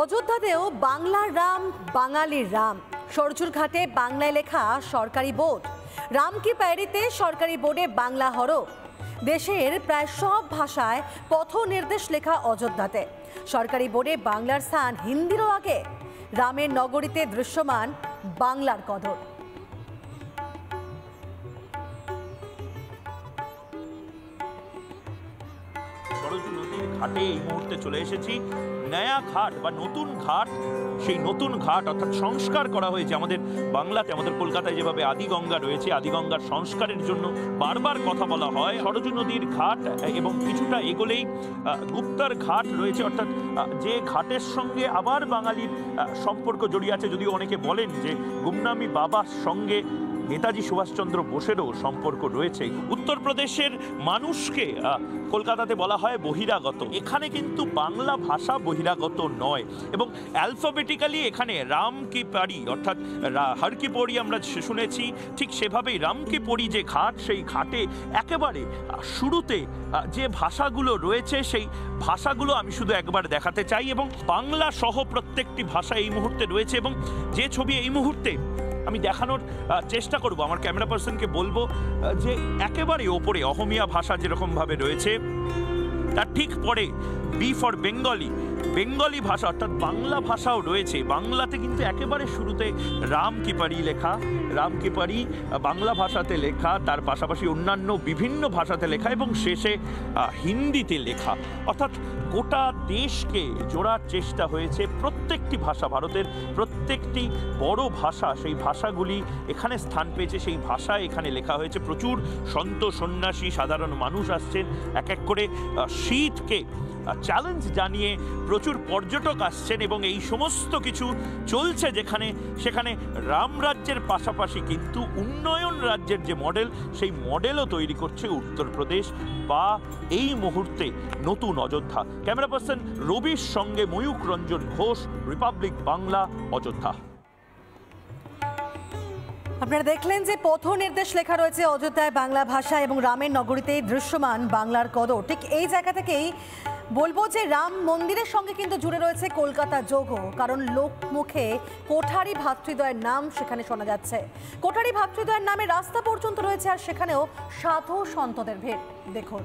অযোধ্যাতেও বাংলার রাম বাঙালির রাম। সরজুরঘাটে বাংলায় লেখা সরকারি বোর্ড। রাম কি প্যারিতে সরকারি বোর্ডে বাংলা হরফ। দেশের প্রায় সব ভাষায় পথ নির্দেশ লেখা অযোধ্যাতে। সরকারি বোর্ডে বাংলার স্থান হিন্দিরও আগে। রামের নগরীতে দৃশ্যমান বাংলার কদর। সরজু নদীর ঘাটে এই মুহূর্তে চলে এসেছি। নয়া ঘাট বা নতুন ঘাট, সেই নতুন ঘাট অর্থাৎ সংস্কার করা হয়েছে আমাদের বাংলাতে, আমাদের কলকাতায় যেভাবে আদিগঙ্গা রয়েছে, আদিগঙ্গার সংস্কারের জন্য বারবার কথা বলা হয়। সরজু নদীর ঘাট এবং কিছুটা এগোলেই গুপ্তার ঘাট রয়েছে, অর্থাৎ যে ঘাটের সঙ্গে আবার বাঙালির সম্পর্ক জড়িয়ে আছে। যদিও অনেকে বলেন যে গুমনামি বাবার সঙ্গে নেতাজি সুভাষচন্দ্র বোসেরও সম্পর্ক রয়েছে। উত্তরপ্রদেশের মানুষকে কলকাতাতে বলা হয় বহিরাগত, এখানে কিন্তু বাংলা ভাষা বহিরাগত নয়। এবং অ্যালফাবেটিক্যালি এখানে রাম কি পারি অর্থাৎ হর কি পড়ি আমরা শুনেছি, ঠিক সেভাবেই রাম কি পড়ি যে ঘাট, সেই ঘাটে একেবারে শুরুতে যে ভাষাগুলো রয়েছে সেই ভাষাগুলো আমি শুধু একবার দেখাতে চাই। এবং বাংলা সহ প্রত্যেকটি ভাষা এই মুহূর্তে রয়েছে। এবং যে ছবি এই মুহূর্তে আমি দেখানোর চেষ্টা করব, আমার ক্যামেরা পার্সনকে বলবো যে একেবারে ওপরে অহমিয়া ভাষা যেরকমভাবে রয়েছে তার ঠিক পরে বি ফর বেঙ্গলি, বেঙ্গলি ভাষা অর্থাৎ বাংলা ভাষাও রয়েছে। বাংলাতে কিন্তু একেবারে শুরুতে রাম কি পারি লেখা, রাম কি পারি বাংলা ভাষাতে লেখা, তার পাশাপাশি অন্যান্য বিভিন্ন ভাষাতে লেখা এবং শেষে হিন্দিতে লেখা। অর্থাৎ গোটা দেশকে জোড়ার চেষ্টা হয়েছে। প্রত্যেকটি ভাষা, ভারতের প্রত্যেকটি বড় ভাষা, সেই ভাষাগুলি এখানে স্থান পেয়েছে, সেই ভাষা এখানে লেখা হয়েছে। প্রচুর সন্ত সন্ন্যাসী সাধারণ মানুষ আসছেন এক এক করে। শীতকে চ্যালেঞ্জ জানিয়ে প্রচুর পর্যটক আসছেন এবং এই সমস্ত কিছু চলছে যেখানে সেখানে রামরাজ্যের পাশাপাশি কিন্তু উন্নয়ন রাজ্যের যে মডেল, সেই মডেলও তৈরি করছে উত্তরপ্রদেশ বা এই মুহূর্তে নতুন অযোধ্যা। ক্যামেরা পার্সন রবির সঙ্গে ময়ূক রঞ্জন ঘোষ, রিপাবলিক বাংলা, অযোধ্যা। আপনারা দেখলেন যে পথ নির্দেশ লেখা রয়েছে অযোধ্যায় বাংলা ভাষা এবং রামের নগরীতে দৃশ্যমান বাংলার কদর। ঠিক এই জায়গা থেকেই বলবো যে রাম মন্দিরের সঙ্গে কিন্তু জুড়ে রয়েছে কলকাতা যোগও, কারণ লোক মুখে কোঠারি ভাতৃদ্বয়ের নাম সেখানে শোনা যাচ্ছে। কোঠারি ভাতৃদ্বয়ের নামে রাস্তা পর্যন্ত রয়েছে, আর সেখানেও সাধু সন্তদের ভিড় দেখুন।